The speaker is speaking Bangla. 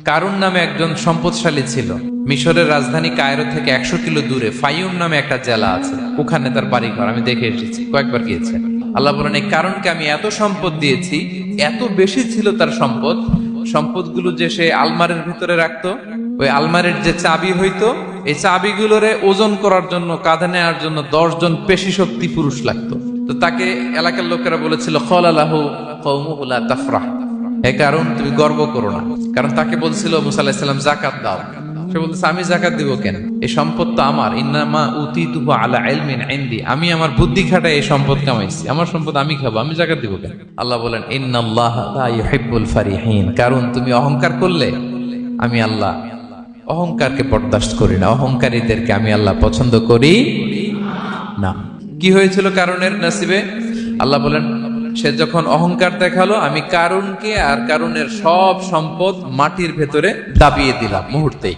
কারুন নামে একজন সম্পদশালী ছিল। মিশরের রাজধানী কায়রো থেকে 100 কিলো দূরে ফাইউম নামে একটা জেলা আছে, ওখানে তার বাড়িঘর। আমি দেখে এসেছি, কয়েকবার গিয়েছে। আল্লাহ বলেন, এই কারণকে আমি এত সম্পদ দিয়েছি, এত বেশি ছিল তার সম্পদ, সম্পদগুলো যে সে আলমারির ভিতরে রাখতো, ওই আলমারির যে চাবি হইতো, এই চাবিগুলোরে ওজন করার জন্য, কাঁধে নেওয়ার জন্য 10 জন পেশি শক্তি পুরুষ লাগতো। তো তাকে এলাকার লোকেরা বলেছিল, খলালাহু কওমুহু লা তাফরাহ, হে কারণ তুমি গর্ব করো না। কারণ তাকে বলছিল মুসা আলাইহিস সালাম যাকাত দাও, সে বলতেছে আমি যাকাত দিব কেন, এই সম্পদ তো আমার। ইন্নামা উতিতুহু আলা ইলমিন ইনদি, আমি আমার বুদ্ধি খাটায় এই সম্পদ কামাইছি, আমার সম্পদ আমি খাবো, আমি যাকাত দিব কেন? আল্লাহ বলেন, ইন্নাল্লাহা লা ইউহিব্বুল ফারিহিন, কারণ তুমি অহংকার করলে আমি আল্লাহ অহংকারকে বরদাস্ত করি না, অহংকারীদেরকে আমি আল্লাহ পছন্দ করি না। কি হয়েছিল কারণের নসিবে? আল্লাহ বলেন, সে যখন অহংকার দেখালো, আমি কারুনকে আর কারুনের সব সম্পদ মাটির ভেতরে দাবিয়ে দিলাম মুহূর্তেই।